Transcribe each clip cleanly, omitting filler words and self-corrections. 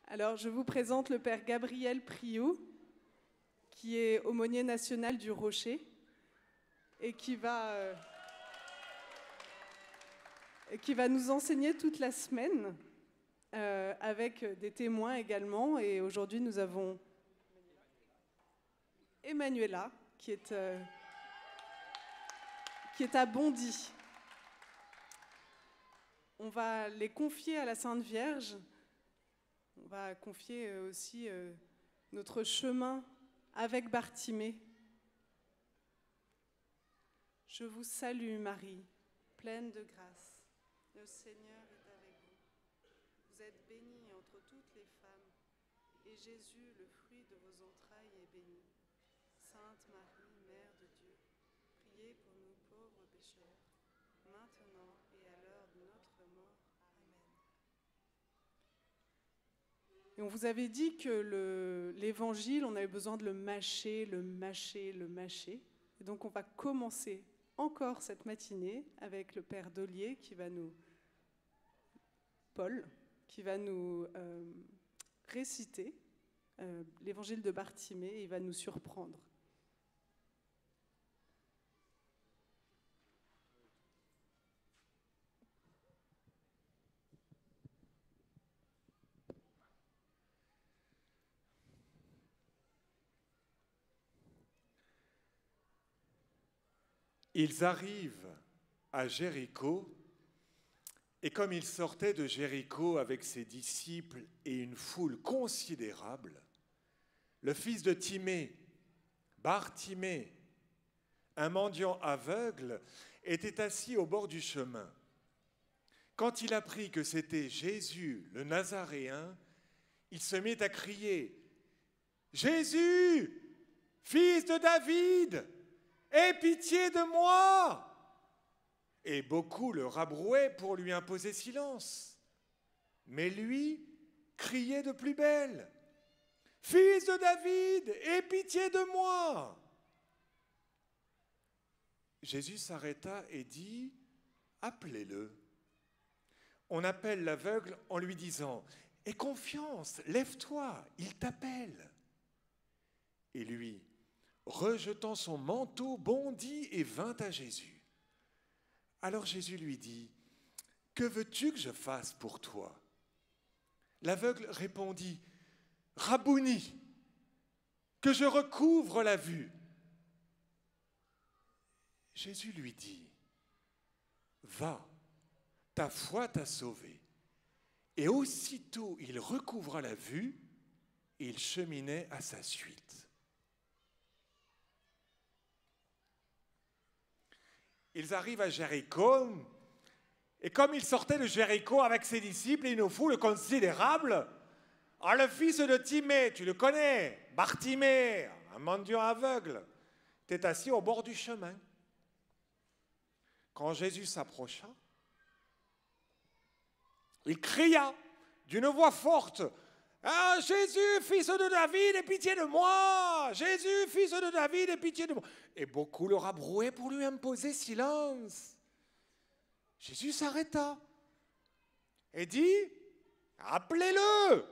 Alors, je vous présente le père Gabriel Priou, qui est aumônier national du Rocher et qui va nous enseigner toute la semaine avec des témoins également. Et aujourd'hui, nous avons Emmanuela, qui est à Bondy. On va les confier à la Sainte Vierge. On va confier aussi notre chemin avec Bartimée. Je vous salue Marie, pleine de grâce. Le Seigneur est avec vous. Vous êtes bénie entre toutes les femmes, et Jésus, le fruit de vos entrailles, est béni. Sainte Marie, Mère de Dieu, priez pour nous pauvres pécheurs, maintenant et à l'heure de notre mort. Et on vous avait dit que l'évangile, on avait besoin de le mâcher, le mâcher, le mâcher. Et donc on va commencer encore cette matinée avec le père Dollier Paul, qui va nous réciter l'évangile de Bartimée et il va nous surprendre. Ils arrivent à Jéricho, et comme ils sortaient de Jéricho avec ses disciples et une foule considérable, le fils de Timée, Bartimée, un mendiant aveugle, était assis au bord du chemin. Quand il apprit que c'était Jésus, le Nazaréen, il se mit à crier « Jésus, fils de David !» « Aie pitié de moi !» Et beaucoup le rabrouaient pour lui imposer silence. Mais lui criait de plus belle. « Fils de David, aie pitié de moi !» Jésus s'arrêta et dit « Appelez-le !» On appelle l'aveugle en lui disant « Aie confiance, lève-toi, il t'appelle !» Et lui, rejetant son manteau, bondit et vint à Jésus. Alors Jésus lui dit, « Que veux-tu que je fasse pour toi ?» L'aveugle répondit, « Rabouni, que je recouvre la vue. » Jésus lui dit, « Va, ta foi t'a sauvé. » Et aussitôt il recouvra la vue et il cheminait à sa suite. Ils arrivent à Jéricho, et comme ils sortaient de Jéricho avec ses disciples et une foule considérable, le fils de Timée, tu le connais, Bartimée, un mendiant aveugle, était assis au bord du chemin. Quand Jésus s'approcha, il cria d'une voix forte, « Ah, Jésus, fils de David, aie pitié de moi! Jésus, fils de David, aie pitié de moi! » Et beaucoup le rabrouaient pour lui imposer silence. Jésus s'arrêta et dit, « Appelez-le !»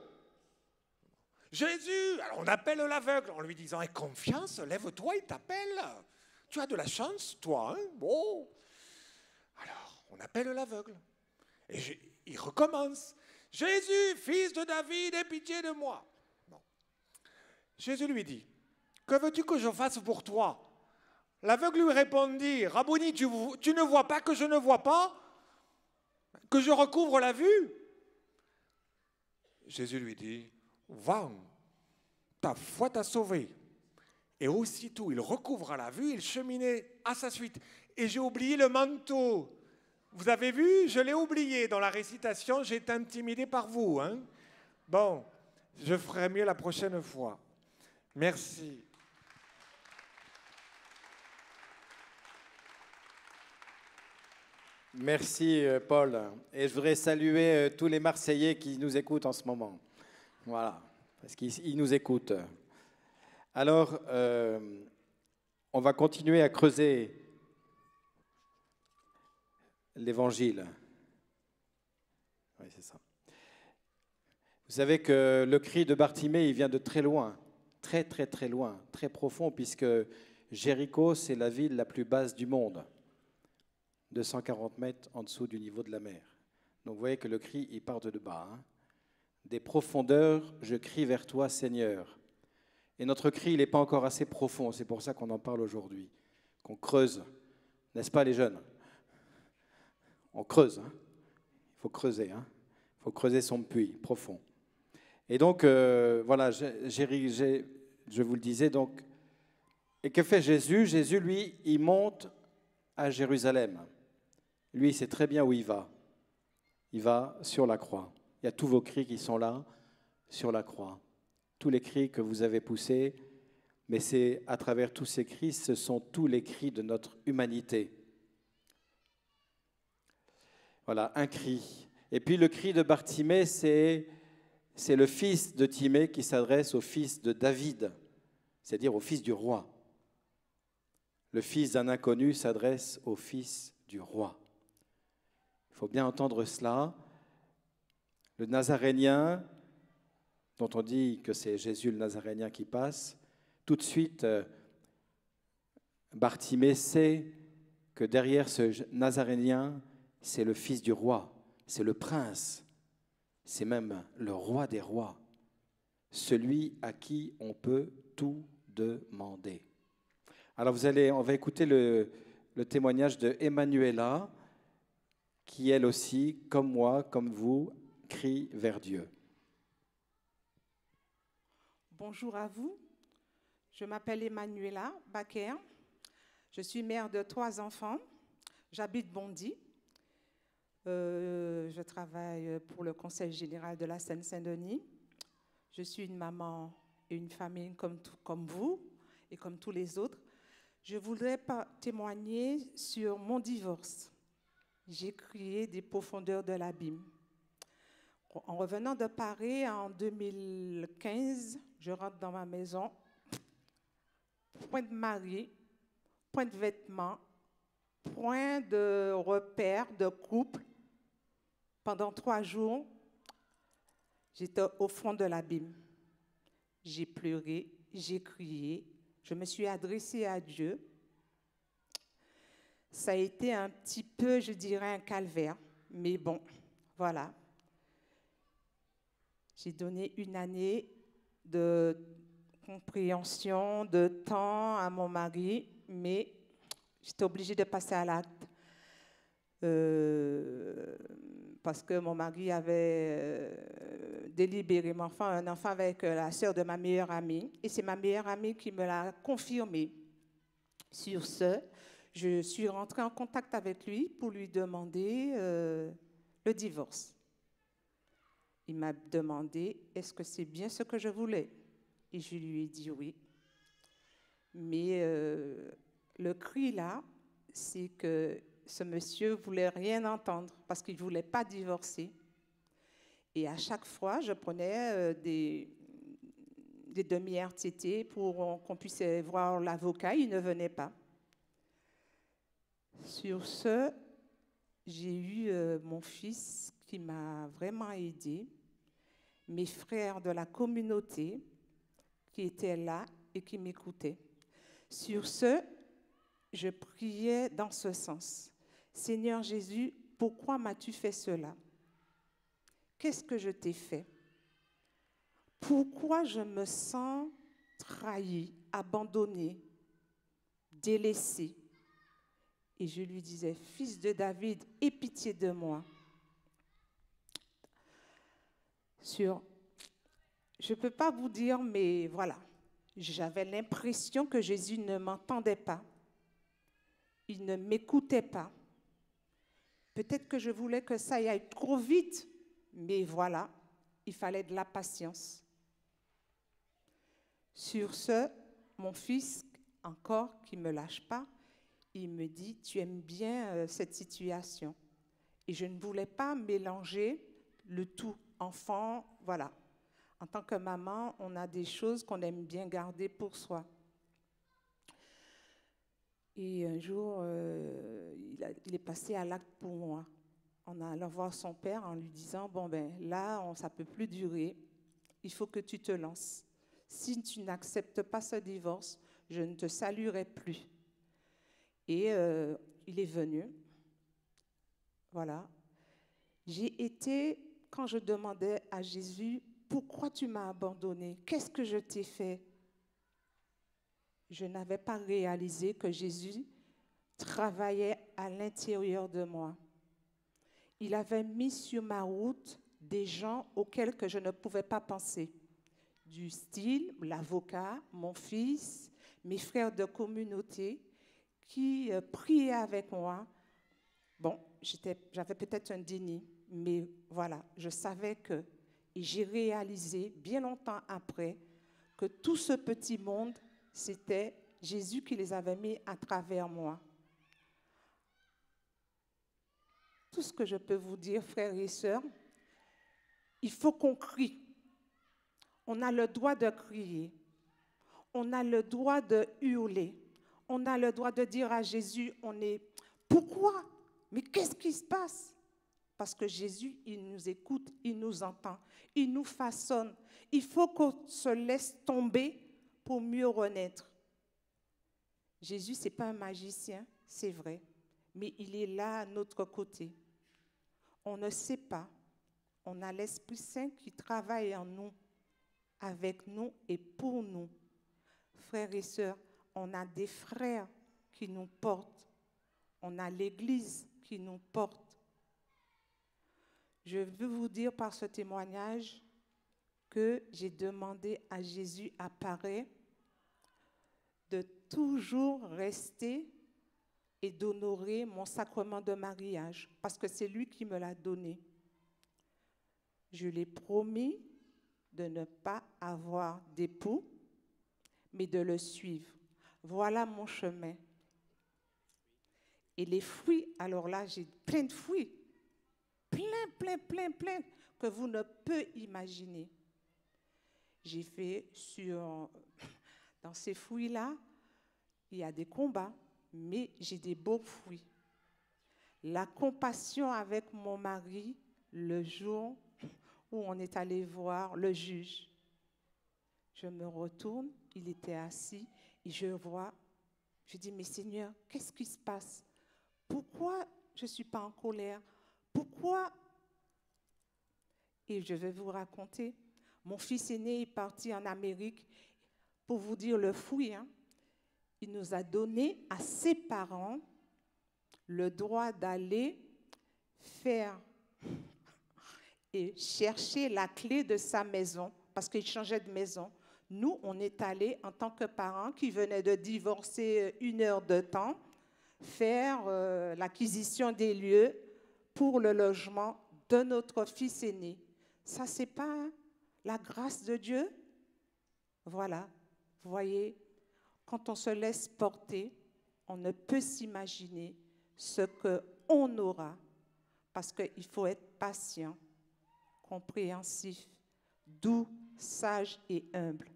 Jésus, alors on appelle l'aveugle en lui disant, « Aie confiance, lève-toi, il t'appelle. Tu as de la chance, toi, hein? Bon. » Alors, on appelle l'aveugle et il recommence. « Jésus, fils de David, aie pitié de moi. » Bon. Jésus lui dit, « Que veux-tu que je fasse pour toi ?» L'aveugle lui répondit, « Rabouni, tu ne vois pas que je ne vois pas? Que je recouvre la vue ?» Jésus lui dit, « Va, ta foi t'a sauvé. » Et aussitôt il recouvra la vue, il cheminait à sa suite. Et j'ai oublié le manteau. Vous avez vu, je l'ai oublié dans la récitation, j'ai été intimidé par vous. Hein? Bon, je ferai mieux la prochaine fois. Merci. Merci Paul. Et je voudrais saluer tous les Marseillais qui nous écoutent en ce moment. Voilà, parce qu'ils nous écoutent. Alors, on va continuer à creuser l'Évangile. Oui, c'est ça. Vous savez que le cri de Bartimée, il vient de très loin, très très très loin, très profond, puisque Jéricho, c'est la ville la plus basse du monde, 240 mètres en dessous du niveau de la mer. Donc vous voyez que le cri, il part de bas. Hein. Des profondeurs, je crie vers toi, Seigneur. Et notre cri, il n'est pas encore assez profond, c'est pour ça qu'on en parle aujourd'hui, qu'on creuse, n'est-ce pas les jeunes? On creuse, hein. Il faut creuser, hein. Il faut creuser son puits profond. Et donc, voilà, je vous le disais, donc, et que fait Jésus? Jésus, lui, il monte à Jérusalem. Lui, il sait très bien où il va. Il va sur la croix. Il y a tous vos cris qui sont là, sur la croix. Tous les cris que vous avez poussés, mais c'est à travers tous ces cris, ce sont tous les cris de notre humanité. Voilà, un cri. Et puis le cri de Bartimée, c'est le fils de Timée qui s'adresse au fils de David, c'est-à-dire au fils du roi. Le fils d'un inconnu s'adresse au fils du roi. Il faut bien entendre cela. Le Nazarénien, dont on dit que c'est Jésus le Nazarénien qui passe, tout de suite, Bartimée sait que derrière ce Nazarénien, c'est le fils du roi, c'est le prince, c'est même le roi des rois, celui à qui on peut tout demander. Alors on va écouter le témoignage de Emmanuela, qui elle aussi, comme moi, comme vous, crie vers Dieu. Bonjour à vous, je m'appelle Emmanuela Baker, je suis mère de 3 enfants, j'habite Bondy, je travaille pour le Conseil général de la Seine-Saint-Denis, je suis une maman et une famille comme vous et comme tous les autres. Je voudrais témoigner sur mon divorce. J'ai crié des profondeurs de l'abîme. En revenant de Paris en 2015, je rentre dans ma maison, point de mari, point de vêtements, point de repère, de couple. Pendant 3 jours, j'étais au fond de l'abîme. J'ai pleuré, j'ai crié, je me suis adressée à Dieu. Ça a été un petit peu, je dirais, un calvaire, mais bon, voilà. J'ai donné 1 année de compréhension, de temps à mon mari, mais j'étais obligée de passer à l'acte parce que mon mari avait délibérément fait un enfant avec la sœur de ma meilleure amie, et c'est ma meilleure amie qui me l'a confirmé. Sur ce, je suis rentrée en contact avec lui pour lui demander le divorce. Il m'a demandé, est-ce que c'est bien ce que je voulais? Et je lui ai dit oui. Mais le cri là, c'est que ce monsieur ne voulait rien entendre parce qu'il ne voulait pas divorcer. Et à chaque fois, je prenais des demi-RTT pour qu'on puisse voir l'avocat. Il ne venait pas. Sur ce, j'ai eu mon fils qui m'a vraiment aidée, mes frères de la communauté qui étaient là et qui m'écoutaient. Sur ce, je priais dans ce sens. Seigneur Jésus, pourquoi m'as-tu fait cela? Qu'est-ce que je t'ai fait? Pourquoi je me sens trahi, abandonné, délaissé? Et je lui disais, fils de David, aie pitié de moi. Je ne peux pas vous dire, mais voilà, j'avais l'impression que Jésus ne m'entendait pas. Il ne m'écoutait pas. Peut-être que je voulais que ça y aille trop vite, mais voilà, il fallait de la patience. Sur ce, mon fils, encore, qui ne me lâche pas, il me dit, tu aimes bien cette situation. Et je ne voulais pas mélanger le tout, enfant, voilà. En tant que maman, on a des choses qu'on aime bien garder pour soi. Et un jour, il est passé à l'acte pour moi. en allant voir son père, en lui disant, bon ben là, ça ne peut plus durer, il faut que tu te lances. Si tu n'acceptes pas ce divorce, je ne te saluerai plus. Et il est venu. Voilà. J'ai été, quand je demandais à Jésus, pourquoi tu m'as abandonné? Qu'est-ce que je t'ai fait? Je n'avais pas réalisé que Jésus travaillait à l'intérieur de moi. Il avait mis sur ma route des gens auxquels que je ne pouvais pas penser. Du style, l'avocat, mon fils, mes frères de communauté qui priaient avec moi. Bon, j'avais peut-être un déni, mais voilà, je savais que, et j'ai réalisé bien longtemps après, que tout ce petit monde, c'était Jésus qui les avait mis à travers moi. Tout ce que je peux vous dire, frères et sœurs, il faut qu'on crie. On a le droit de crier. On a le droit de hurler. On a le droit de dire à Jésus, pourquoi? Mais qu'est-ce qui se passe? Parce que Jésus, il nous écoute, il nous entend, il nous façonne. Il faut qu'on se laisse tomber pour mieux renaître. Jésus, ce n'est pas un magicien, c'est vrai, mais il est là à notre côté. On ne sait pas. On a l'Esprit Saint qui travaille en nous, avec nous et pour nous. Frères et sœurs, on a des frères qui nous portent. On a l'Église qui nous porte. Je veux vous dire par ce témoignage que j'ai demandé à Jésus apparaît de toujours rester et d'honorer mon sacrement de mariage, parce que c'est lui qui me l'a donné. Je lui ai promis de ne pas avoir d'époux, mais de le suivre. Voilà mon chemin. Et les fruits, alors là, j'ai plein de fruits. Plein, que vous ne pouvez imaginer. J'ai fait dans ces fruits-là, il y a des combats, mais j'ai des beaux fruits. La compassion avec mon mari, le jour où on est allé voir le juge. Je me retourne, il était assis, et je dis, mais Seigneur, qu'est-ce qui se passe? Pourquoi je ne suis pas en colère? Pourquoi? Et je vais vous raconter. Mon fils aîné est parti en Amérique. Pour vous dire le fruit, il nous a donné à ses parents le droit d'aller faire et chercher la clé de sa maison, parce qu'il changeait de maison. Nous, on est allés en tant que parents qui venaient de divorcer 1 heure de temps, faire l'acquisition des lieux pour le logement de notre fils aîné. Ça, c'est pas la grâce de Dieu? Voilà, vous voyez, quand on se laisse porter, on ne peut s'imaginer ce qu'on aura, parce qu'il faut être patient, compréhensif, doux, sage et humble.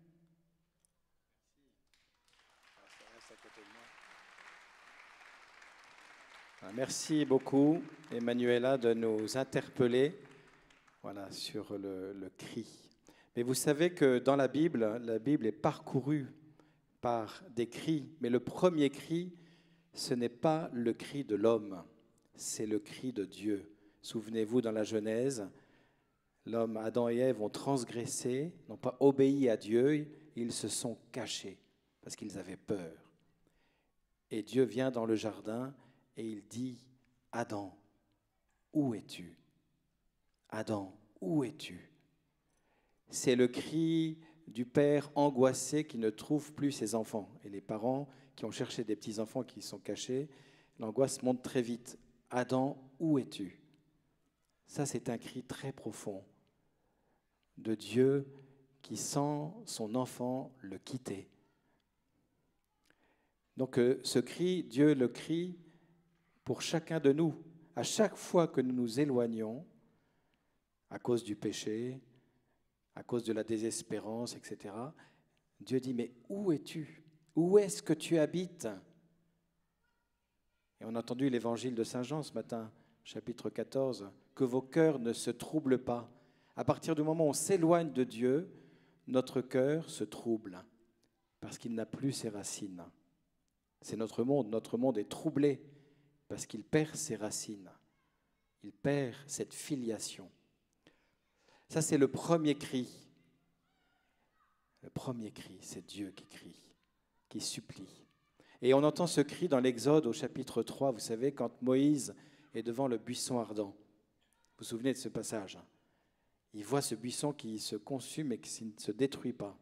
Merci beaucoup, Emmanuela, de nous interpeller sur le cri. Mais vous savez que dans la Bible est parcourue par des cris, mais le premier cri, ce n'est pas le cri de l'homme, c'est le cri de Dieu. Souvenez-vous, dans la Genèse, l'homme, Adam et Ève, ont transgressé, n'ont pas obéi à Dieu, ils se sont cachés parce qu'ils avaient peur. Et Dieu vient dans le jardin et il dit, Adam, où es-tu? Adam, où es-tu? C'est le cri du père angoissé qui ne trouve plus ses enfants. Et les parents qui ont cherché des petits-enfants qui sont cachés, l'angoisse monte très vite. Adam, où es-tu? Ça, c'est un cri très profond de Dieu qui sent son enfant le quitter. Donc ce cri, Dieu le crie pour chacun de nous. À chaque fois que nous nous éloignons, à cause du péché, à cause de la désespérance, etc., Dieu dit, mais où es-tu? Où est-ce que tu habites? Et on a entendu l'évangile de Saint Jean ce matin. chapitre 14, que vos cœurs ne se troublent pas. À partir du moment où on s'éloigne de Dieu, notre cœur se trouble parce qu'il n'a plus ses racines. C'est notre monde est troublé parce qu'il perd ses racines. Il perd cette filiation. Ça, c'est le premier cri. Le premier cri, c'est Dieu qui crie, qui supplie. Et on entend ce cri dans l'Exode au chapitre 3, vous savez, quand Moïse est devant le buisson ardent. Vous vous souvenez de ce passage? Il voit ce buisson qui se consume et qui ne se détruit pas.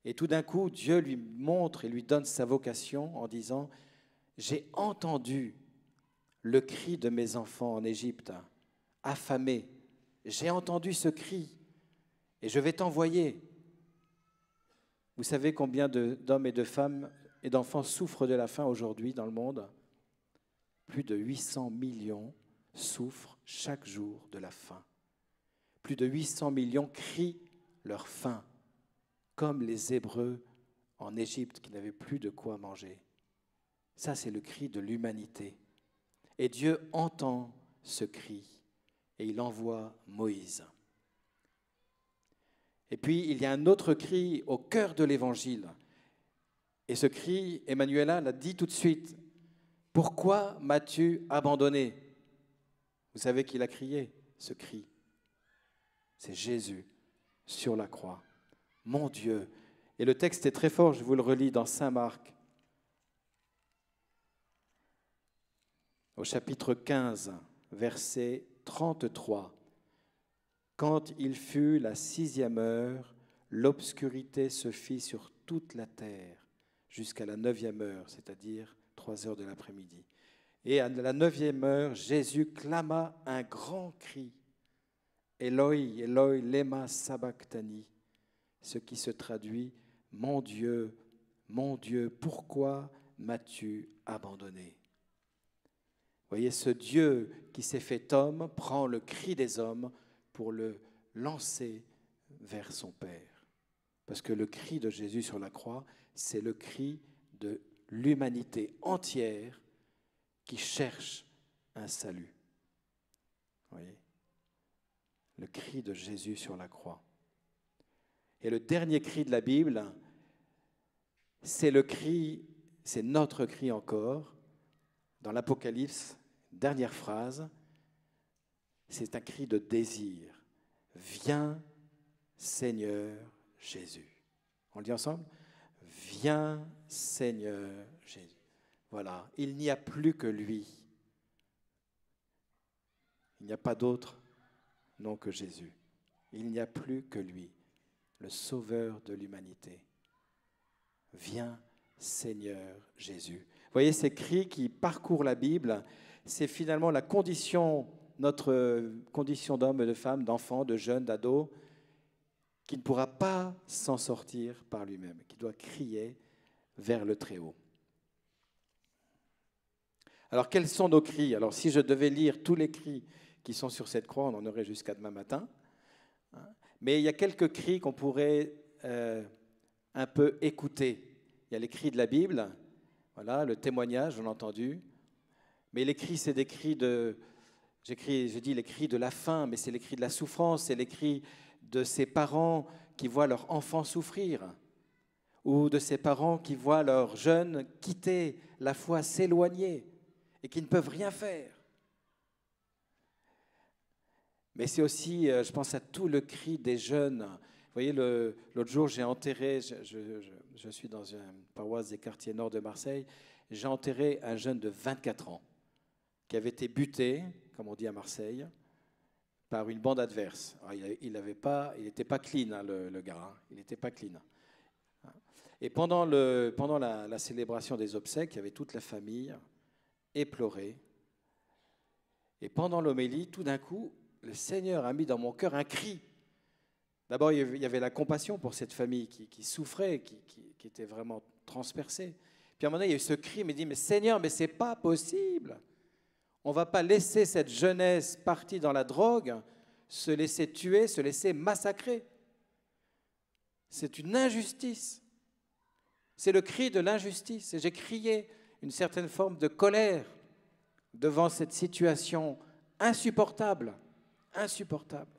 Et tout d'un coup, Dieu lui montre et lui donne sa vocation en disant « J'ai entendu le cri de mes enfants en Égypte, affamés. J'ai entendu ce cri et je vais t'envoyer. » Vous savez combien d'hommes et de femmes et d'enfants souffrent de la faim aujourd'hui dans le monde? Plus de 800 millions souffrent chaque jour de la faim. Plus de 800 millions crient leur faim, comme les Hébreux en Égypte qui n'avaient plus de quoi manger. Ça, c'est le cri de l'humanité. Et Dieu entend ce cri et il envoie Moïse. Et puis, il y a un autre cri au cœur de l'Évangile. Et ce cri, Emmanuela l'a dit tout de suite. « Pourquoi m'as-tu abandonné ?» Vous savez qui l'a crié, ce cri? C'est Jésus sur la croix. Mon Dieu. Et le texte est très fort, je vous le relis dans Saint Marc. Au chapitre 15, verset 33. Quand il fut la 6e heure, l'obscurité se fit sur toute la terre jusqu'à la 9e heure, c'est-à-dire 3 heures de l'après-midi. Et à la 9e heure, Jésus clama un grand cri. Eloi, Eloi, lema sabachthani, ce qui se traduit « Mon Dieu, pourquoi m'as-tu abandonné ?» Vous voyez, ce Dieu qui s'est fait homme prend le cri des hommes pour le lancer vers son Père. Parce que le cri de Jésus sur la croix, c'est le cri de l'humanité entière qui cherche un salut. Vous voyez ? Le cri de Jésus sur la croix. Et le dernier cri de la Bible, c'est le cri, c'est notre cri encore, dans l'Apocalypse, dernière phrase, c'est un cri de désir. Viens, Seigneur Jésus. On le dit ensemble? Viens, Seigneur Jésus. Voilà, il n'y a plus que lui. Il n'y a pas d'autre nom que Jésus. Il n'y a plus que lui, le Sauveur de l'humanité. Viens, Seigneur Jésus. Vous voyez, ces cris qui parcourent la Bible, c'est finalement la condition, notre condition d'homme et de femme, d'enfant, de jeune, d'ado, qui ne pourra pas s'en sortir par lui-même, qui doit crier vers le Très-Haut. Alors, quels sont nos cris? Alors, si je devais lire tous les cris qui sont sur cette croix, on en aurait jusqu'à demain matin. Mais il y a quelques cris qu'on pourrait un peu écouter. Il y a les cris de la Bible, voilà, le témoignage, on l'a entendu. Mais les cris, c'est des cris de... J'ai dit les cris de la faim, mais c'est les cris de la souffrance, c'est les cris de ces parents qui voient leur enfant souffrir, ou de ces parents qui voient leurs jeunes quitter la foi, s'éloigner, et qui ne peuvent rien faire. Mais c'est aussi, je pense à tout le cri des jeunes. Vous voyez, l'autre jour, j'ai enterré, je suis dans une paroisse des quartiers nord de Marseille, j'ai enterré un jeune de 24 ans qui avait été buté, comme on dit à Marseille, par une bande adverse. Alors, il n'était pas clean, hein, le gars, hein, il n'était pas clean. Et pendant la célébration des obsèques, il y avait toute la famille éplorée. Et pendant l'homélie, tout d'un coup, le Seigneur a mis dans mon cœur un cri. D'abord, il y avait la compassion pour cette famille qui souffrait, qui était vraiment transpercée. Puis à un moment donné, il y a eu ce cri, il m'a dit, mais Seigneur, mais c'est pas possible. On ne va pas laisser cette jeunesse partie dans la drogue se laisser tuer, se laisser massacrer. C'est une injustice. C'est le cri de l'injustice. Et j'ai crié une certaine forme de colère devant cette situation insupportable, insupportable.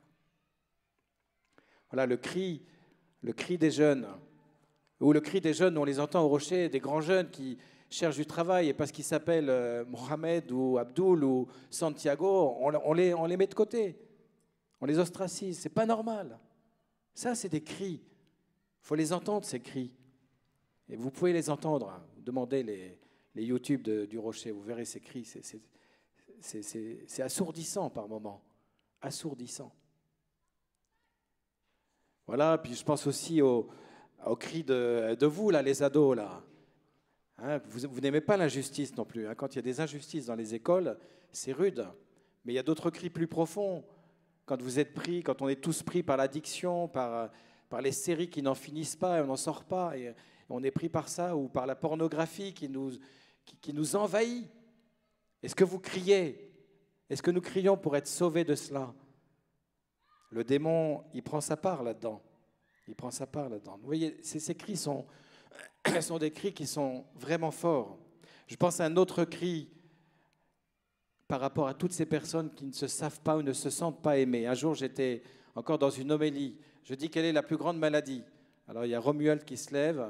Voilà le cri des jeunes, ou le cri des jeunes, on les entend au rocher, des grands jeunes qui cherchent du travail, et parce qu'ils s'appellent Mohamed ou Abdul ou Santiago, on les met de côté, on les ostracise, c'est pas normal. Ça, c'est des cris, il faut les entendre, ces cris. Et vous pouvez les entendre, hein. Demandez les YouTube du rocher, vous verrez ces cris, c'est assourdissant par moments, assourdissant. Voilà, puis je pense aussi aux cris de vous, là, les ados, là. Hein, vous n'aimez pas l'injustice non plus. Hein. Quand il y a des injustices dans les écoles, c'est rude. Mais il y a d'autres cris plus profonds. Quand vous êtes pris, quand on est tous pris par l'addiction, par les séries qui n'en finissent pas et on n'en sort pas, et on est pris par ça, ou par la pornographie qui nous envahit. Est-ce que vous criez? Est-ce que nous crions pour être sauvés de cela? Le démon, il prend sa part là-dedans. Il prend sa part là-dedans. Vous voyez, ces cris sont des cris qui sont vraiment forts. Je pense à un autre cri par rapport à toutes ces personnes qui ne se savent pas ou ne se sentent pas aimées. Un jour, j'étais encore dans une homélie. Je dis quelle est la plus grande maladie. Alors, il y a Romuald qui se lève,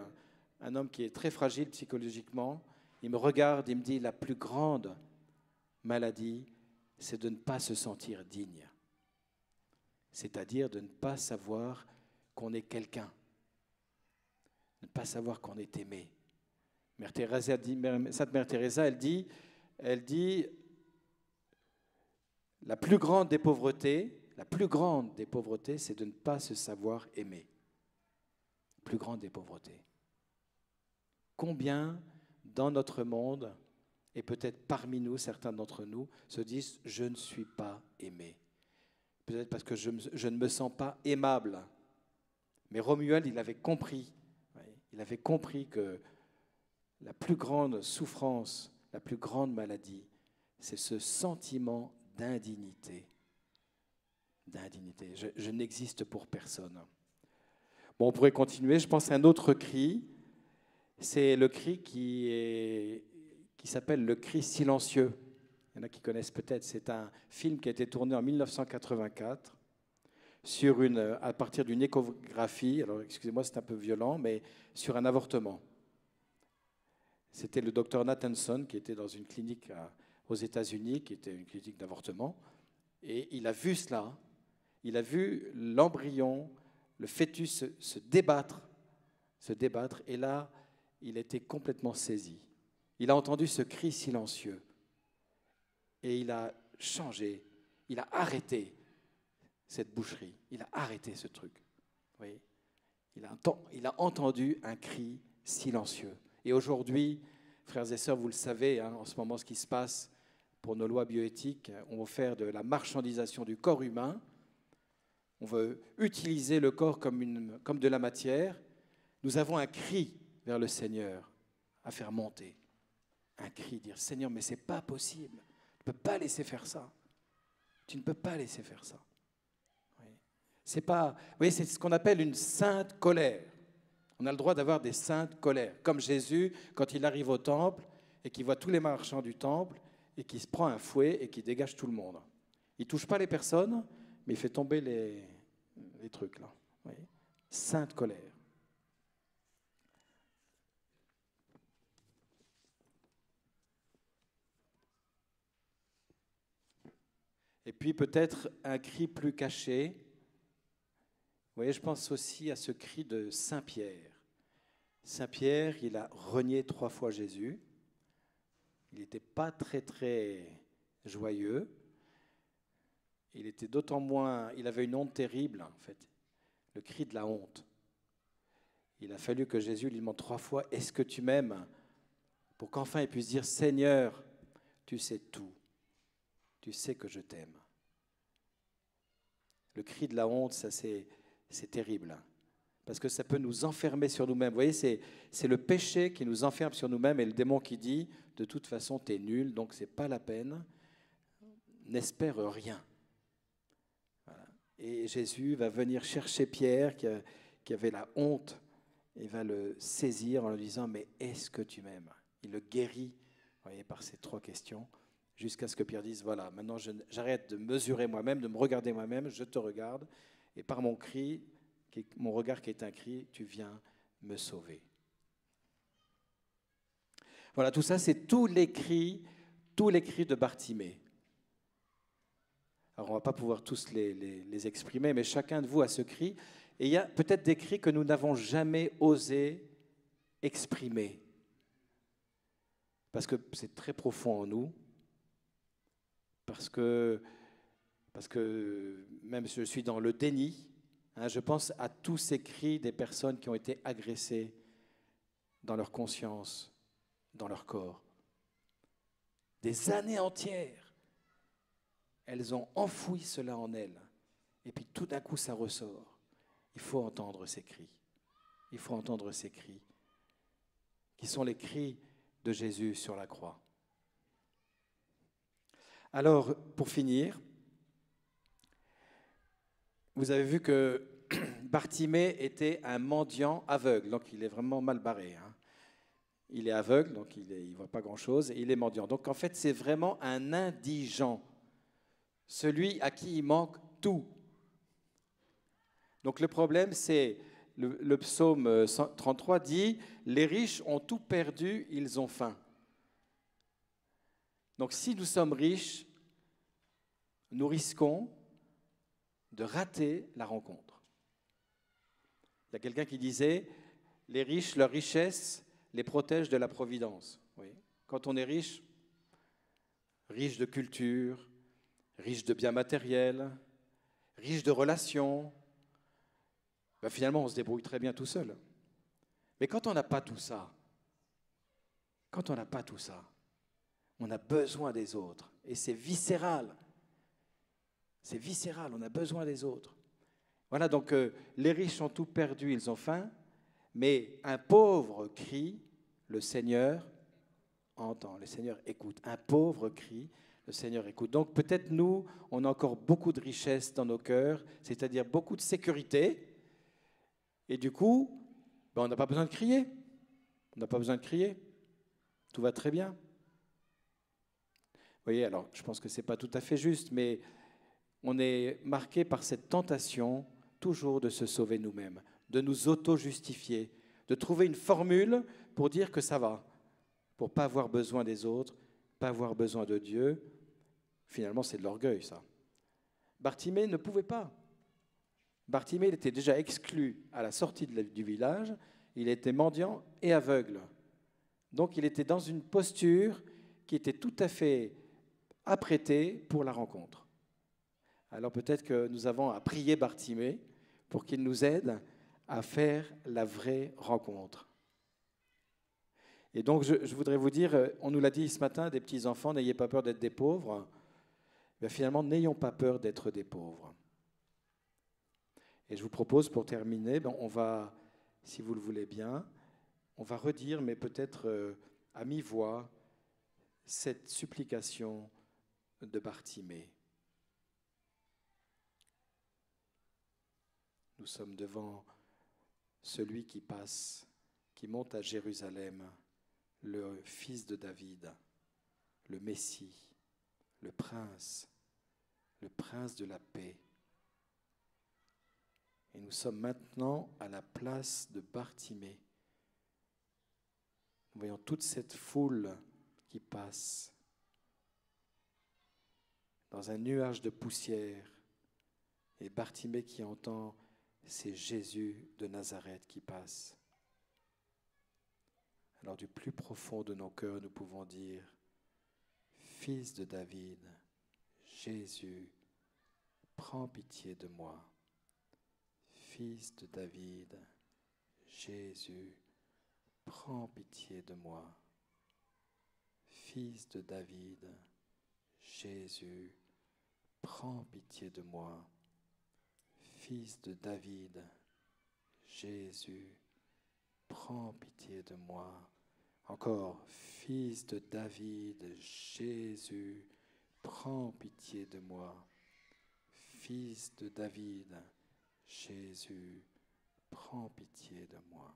un homme qui est très fragile psychologiquement. Il me regarde, il me dit, la plus grande maladie, c'est de ne pas se sentir digne. C'est-à-dire de ne pas savoir qu'on est quelqu'un, de ne pas savoir qu'on est aimé. Sainte Mère Teresa, elle dit, la plus grande des pauvretés, c'est de ne pas se savoir aimer. La plus grande des pauvretés. Combien dans notre monde, et peut-être parmi nous, certains d'entre nous, se disent « je ne suis pas aimé ». Peut-être parce que je ne me sens pas aimable. Mais Romuald, il avait compris que la plus grande souffrance, la plus grande maladie, c'est ce sentiment d'indignité. Je n'existe pour personne. Bon, on pourrait continuer. Je pense à un autre cri. C'est le cri qui s'appelle le cri silencieux. Il y en a qui connaissent peut-être. C'est un film qui a été tourné en 1984 à partir d'une échographie. Alors, excusez-moi, c'est un peu violent, mais sur un avortement. C'était le docteur Nathanson qui était dans une clinique aux États-Unis, qui était une clinique d'avortement. Et il a vu cela. Il a vu l'embryon, le fœtus se débattre. Et là, il était complètement saisi. Il a entendu ce cri silencieux. Et il a changé, il a arrêté cette boucherie, il a arrêté ce truc. Vous voyez, il a entendu un cri silencieux. Et aujourd'hui, frères et sœurs, vous le savez, hein, en ce moment, ce qui se passe pour nos lois bioéthiques, on veut faire de la marchandisation du corps humain, on veut utiliser le corps comme de la matière. Nous avons un cri vers le Seigneur à faire monter. Un cri, dire « Seigneur, mais ce n'est pas possible. Tu ne peux pas laisser faire ça. Tu ne peux pas laisser faire ça. » C'est pas, vous voyez, c'est ce qu'on appelle une sainte colère. On a le droit d'avoir des saintes colères. Comme Jésus, quand il arrive au temple et qu'il voit tous les marchands du temple et qu'il se prend un fouet et qu'il dégage tout le monde. Il ne touche pas les personnes, mais il fait tomber les trucs là. Vous voyez, sainte colère. Et puis peut-être un cri plus caché. Vous voyez, je pense aussi à ce cri de Saint Pierre. Saint Pierre, il a renié 3 fois Jésus. Il n'était pas très, très joyeux. Il était d'autant moins... Il avait une honte terrible, en fait. Le cri de la honte. Il a fallu que Jésus lui demande 3 fois « Est-ce que tu m'aimes ?» pour qu'enfin il puisse dire « Seigneur, tu sais tout. Tu sais que je t'aime. » Le cri de la honte, ça c'est terrible, parce que ça peut nous enfermer sur nous-mêmes. Vous voyez, c'est le péché qui nous enferme sur nous-mêmes et le démon qui dit « de toute façon, tu es nul, donc ce n'est pas la peine, n'espère rien. » Voilà. Et Jésus va venir chercher Pierre qui avait la honte et va le saisir en lui disant « mais est-ce que tu m'aimes ?» Il le guérit, vous voyez, par ces 3 questions. jusqu'à ce que Pierre dise, voilà, maintenant j'arrête de mesurer moi-même, de me regarder moi-même, je te regarde, et par mon cri, mon regard qui est un cri, tu viens me sauver. Voilà, tout ça, c'est tous les cris de Bartimée. Alors, on ne va pas pouvoir tous les exprimer, mais chacun de vous a ce cri. Et il y a peut-être des cris que nous n'avons jamais osé exprimer, parce que c'est très profond en nous, parce que même si je suis dans le déni, je pense à tous ces cris des personnes qui ont été agressées dans leur conscience, dans leur corps. Des années entières, elles ont enfoui cela en elles. Et puis tout d'un coup, ça ressort. Il faut entendre ces cris. Il faut entendre ces cris, qui sont les cris de Jésus sur la croix. Alors, pour finir, vous avez vu que Bartimée était un mendiant aveugle, donc il est vraiment mal barré. Il est aveugle, donc il ne voit pas grand-chose, et il est mendiant. Donc en fait, c'est vraiment un indigent, celui à qui il manque tout. Donc le problème, c'est, le psaume 33 dit, « Les riches ont tout perdu, ils ont faim ». Donc si nous sommes riches, nous risquons de rater la rencontre. Il y a quelqu'un qui disait, les riches, leur richesse les protège de la providence. Oui. Quand on est riche, riche de culture, riche de biens matériels, riche de relations, finalement on se débrouille très bien tout seul. Mais quand on n'a pas tout ça, on a besoin des autres. Et c'est viscéral. C'est viscéral, on a besoin des autres. Voilà, donc les riches ont tout perdu, ils ont faim, mais un pauvre crie, le Seigneur entend, le Seigneur écoute. Un pauvre crie, le Seigneur écoute. Donc peut-être nous, on a encore beaucoup de richesse dans nos cœurs, c'est-à-dire beaucoup de sécurité, et du coup, on n'a pas besoin de crier. On n'a pas besoin de crier. Tout va très bien. Vous voyez, alors je pense que ce n'est pas tout à fait juste, mais on est marqué par cette tentation toujours de se sauver nous-mêmes, de nous auto-justifier, de trouver une formule pour dire que ça va, pour ne pas avoir besoin des autres, pas avoir besoin de Dieu. Finalement, c'est de l'orgueil, ça. Bartimée ne pouvait pas. Bartimée, il était déjà exclu à la sortie du village, il était mendiant et aveugle. Donc il était dans une posture qui était tout à fait apprêtée pour la rencontre. Alors peut-être que nous avons à prier Bartimée pour qu'il nous aide à faire la vraie rencontre. Et donc je voudrais vous dire, on nous l'a dit ce matin, des petits-enfants, n'ayez pas peur d'être des pauvres. Mais finalement, n'ayons pas peur d'être des pauvres. Et je vous propose, pour terminer, on va, si vous le voulez bien, on va redire, mais peut-être à mi-voix, cette supplication de Bartimée. Nous sommes devant celui qui passe, qui monte à Jérusalem, le fils de David, le Messie, le prince de la paix. Et nous sommes maintenant à la place de Bartimée. Nous voyons toute cette foule qui passe dans un nuage de poussière. Et Bartimée qui entend, c'est Jésus de Nazareth qui passe. Alors du plus profond de nos cœurs, nous pouvons dire, Fils de David, Jésus, prends pitié de moi. Fils de David, Jésus, prends pitié de moi. Fils de David, Jésus, prends pitié de moi. Fils de David, Jésus, prends pitié de moi. Encore, Fils de David, Jésus, prends pitié de moi. Fils de David, Jésus, prends pitié de moi.